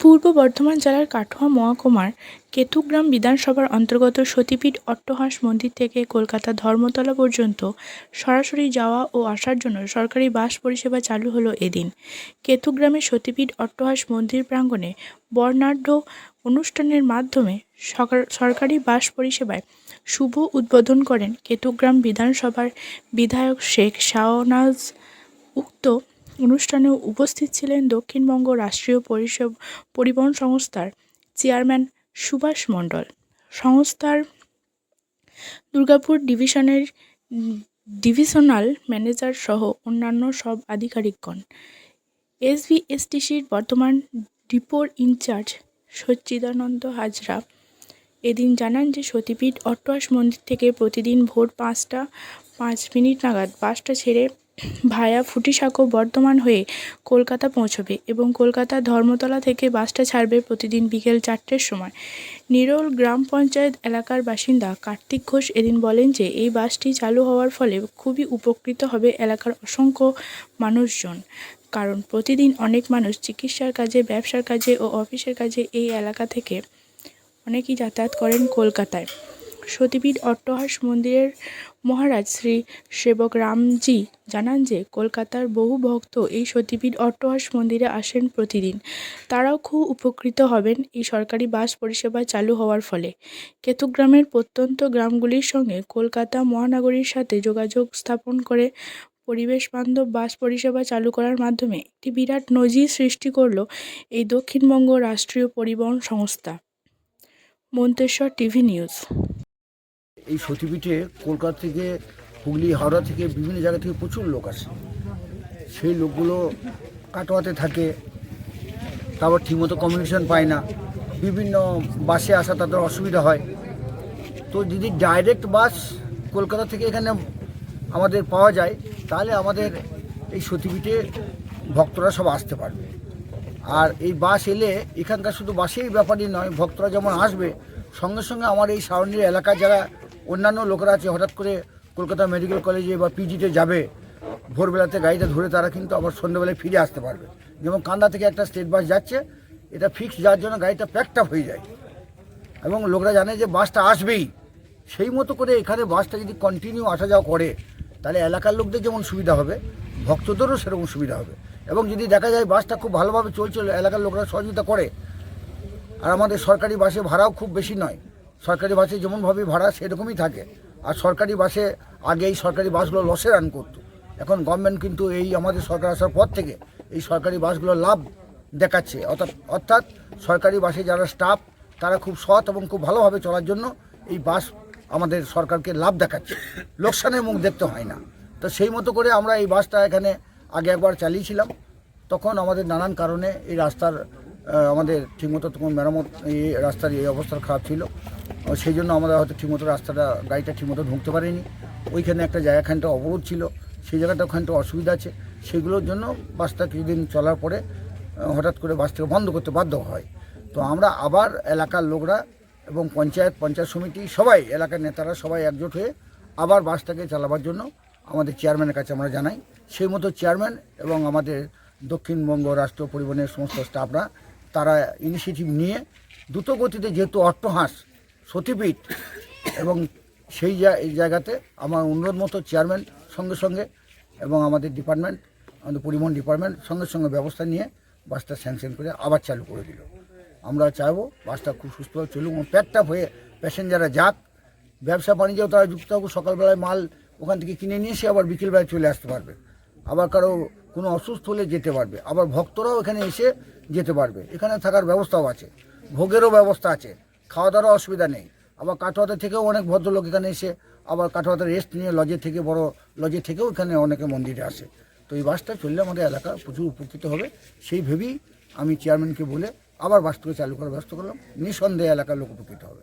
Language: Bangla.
পূর্ব বর্ধমান জেলার কাটোয়া মহকুমার কেতুগ্রাম বিধানসভার অন্তর্গত সতীপীঠ অট্টহাস মন্দির থেকে কলকাতা ধর্মতলা পর্যন্ত সরাসরি যাওয়া ও আসার জন্য সরকারি বাস পরিষেবা চালু হলো এদিন। কেতুগ্রামের সতীপীঠ অট্টহাস মন্দির প্রাঙ্গণে বর্ণাঢ্য অনুষ্ঠানের মাধ্যমে সরকারি বাস পরিষেবায় শুভ উদ্বোধন করেন কেতুগ্রাম বিধানসভার বিধায়ক শেখ শাহনাজ। উক্ত অনুষ্ঠানে উপস্থিত ছিলেন দক্ষিণবঙ্গ রাষ্ট্রীয় পরিবহন সংস্থার চেয়ারম্যান সুভাষ মণ্ডল, সংস্থার দুর্গাপুর ডিভিশনের ডিভিশনাল ম্যানেজার সহ অন্যান্য সব আধিকারিকগণ। এসবিএসটিসির বর্ধমান ডিপোর ইনচার্জ সচ্চিদানন্দ হাজরা এদিন জানান যে সতীপীঠ অট্টহাস মন্দির থেকে প্রতিদিন ভোর 5টা 5 মিনিট নাগাদ বাসটা ছেড়ে ভায়া ফুটিসাঁকো বর্ধমান হয়ে কলকাতা পৌঁছবে এবং কলকাতা ধর্মতলা থেকে বাসটা ছাড়বে প্রতিদিন বিকেল 4টের সময়। নিরোল গ্রাম পঞ্চায়েত এলাকার বাসিন্দা কার্তিক ঘোষ এদিন বলেন যে এই বাসটি চালু হওয়ার ফলে খুবই উপকৃত হবে এলাকার অসংখ্য মানুষজন, কারণ প্রতিদিন অনেক মানুষ চিকিৎসার কাজে, ব্যবসার কাজে ও অফিসের কাজে এই এলাকা থেকে অনেকেই যাতায়াত করেন কলকাতায়। সতীপীঠ অট্টহাস মন্দিরের মহারাজ শ্রী সেবক রামজি জানান যে কলকাতার বহু ভক্ত এই সতীপীঠ অট্টহাস মন্দিরে আসেন প্রতিদিন, তারাও খুব উপকৃত হবেন এই সরকারি বাস পরিষেবা চালু হওয়ার ফলে। কেতুগ্রামের প্রত্যন্ত গ্রামগুলির সঙ্গে কলকাতা মহানগরীর সাথে যোগাযোগ স্থাপন করে পরিবেশ বান্ধব বাস পরিষেবা চালু করার মাধ্যমে একটি বিরাট নজির সৃষ্টি করল এই দক্ষিণবঙ্গ রাষ্ট্রীয় পরিবহন সংস্থা। Manteswar TV news. এই সতীপীঠে কলকাতা থেকে, হুগলি, হাওড়া থেকে বিভিন্ন জায়গা থেকে প্রচুর লোক আসে। সেই লোকগুলো কাটোয়াতে থাকে, তারপর ঠিকমতো কমিউনিকেশন পায় না, বিভিন্ন বাসে আসা তাদের অসুবিধা হয়। তো যদি ডাইরেক্ট বাস কলকাতা থেকে এখানে আমাদের পাওয়া যায় তাহলে আমাদের এই সতীপীঠে ভক্তরা সব আসতে পারবে। আর এই বাস এলে এখানকার শুধু বাসেই ব্যাপারই নয়, ভক্তরা যেমন আসবে সঙ্গে সঙ্গে আমার এই সারাউন্ডিং এলাকার যারা অন্যান্য লোকেরা আছে, হঠাৎ করে কলকাতা মেডিকেল কলেজে বা পিজিতে যাবে, ভোরবেলাতে গাড়িটা ধরে তারা কিন্তু আবার সন্ধ্যেবেলায় ফিরে আসতে পারবে। যেমন কান্দা থেকে একটা স্টেট বাস যাচ্ছে, এটা ফিক্স যাওয়ার জন্য গাড়িটা প্যাকড আপ হয়ে যায় এবং লোকরা জানে যে বাসটা আসবেই। সেই মতো করে এখানে বাসটা যদি কন্টিনিউ আসা যাওয়া করে তাহলে এলাকার লোকদের যেমন সুবিধা হবে, ভক্তদেরও সেরকম সুবিধা হবে। এবং যদি দেখা যায় বাসটা খুব ভালোভাবে চলছে, এলাকার লোকরা সহযোগিতা করে, আর আমাদের সরকারি বাসে ভাড়াও খুব বেশি নয়, সরকারি বাসে যেমনভাবে ভাড়া সেরকমই থাকে। আর সরকারি বাসে আগে এই সরকারি বাসগুলো লসে রান করতো, এখন গভর্নমেন্ট কিন্তু এই আমাদের সরকার আসার পর থেকে এই সরকারি বাসগুলো লাভ দেখাচ্ছে। অর্থাৎ সরকারি বাসে যারা স্টাফ তারা খুব সৎ এবং খুব ভালোভাবে চলার জন্য এই বাস আমাদের সরকারকে লাভ দেখাচ্ছে, লোকসানের মুখ দেখতে হয় না। তো সেই মতো করে আমরা এই বাসটা এখানে আগে একবার চালিয়েছিলাম, তখন আমাদের নানান কারণে এই রাস্তার আমাদের ঠিকমতো তখন মেরামত, এই রাস্তার এই অবস্থা খারাপ ছিল, সেই জন্য আমরা হয়তো ঠিকমতো গাড়িটা ঠিকমতো ঢুকতে পারিনি। ওইখানে একটা জায়গাখানটা অবরোধ ছিল, সেই জায়গাটা ওখানটা অসুবিধা আছে, সেগুলোর জন্য বাসটা কিছুদিন চলার পরে হঠাৎ করে বাসটাকে বন্ধ করতে বাধ্য হয়। তো আমরা আবার এলাকার লোকরা এবং পঞ্চায়েত সমিতি সবাই, এলাকার নেতারা সবাই একজোট হয়ে আবার বাসটাকে চালাবার জন্য আমাদের চেয়ারম্যানের কাছে আমরা জানাই। সেই মতো চেয়ারম্যান এবং আমাদের দক্ষিণবঙ্গ রাষ্ট্র পরিবহনের সমস্ত স্টাফরা তারা ইনিশিয়েটিভ নিয়ে দ্রুত গতিতে, যেহেতু অট্টহাস সতীপীঠ এবং সেই জায়গাতে আমার অনুরোধ মতো চেয়ারম্যান সঙ্গে সঙ্গে এবং আমাদের ডিপার্টমেন্ট, আমাদের পরিবহন ডিপার্টমেন্ট সঙ্গে সঙ্গে ব্যবস্থা নিয়ে বাসটা স্যাংশন করে আবার চালু করে দিল। আমরা চাইবো বাসটা খুব সুস্থভাবে চলুক, প্যাকড আপ হয়ে প্যাসেঞ্জাররা যাক, ব্যবসা বাণিজ্যও তারা যুক্ত হোক, সকালবেলায় মাল ওখান থেকে কিনে নিয়ে এসে আবার বিকেলবেলায় চলে আসতে পারবে, আবার কারো কোনো অসুস্থ হলে যেতে পারবে, আবার ভক্তরাও এখানে এসে যেতে পারবে। এখানে থাকার ব্যবস্থাও আছে, ভোগেরও ব্যবস্থা আছে, খাওয়া দাওয়ার অসুবিধা নেই। আবার কাটোয়াতে থেকেও অনেক ভদ্রলোক এখানে এসে আবার কাটোয়াতে রেস্ট নিয়ে লজের থেকে, বড় লজের থেকেও এখানে অনেকে মন্দিরে আসে। তো এই বাসটা চললে আমাদের এলাকা প্রচুর উপকৃত হবে, সেই ভেবেই আমি চেয়ারম্যানকে বলে আবার বাসটাকে চালু করার ব্যবস্থা করলাম। নিঃসন্দেহে এলাকার লোক উপকৃত হবে।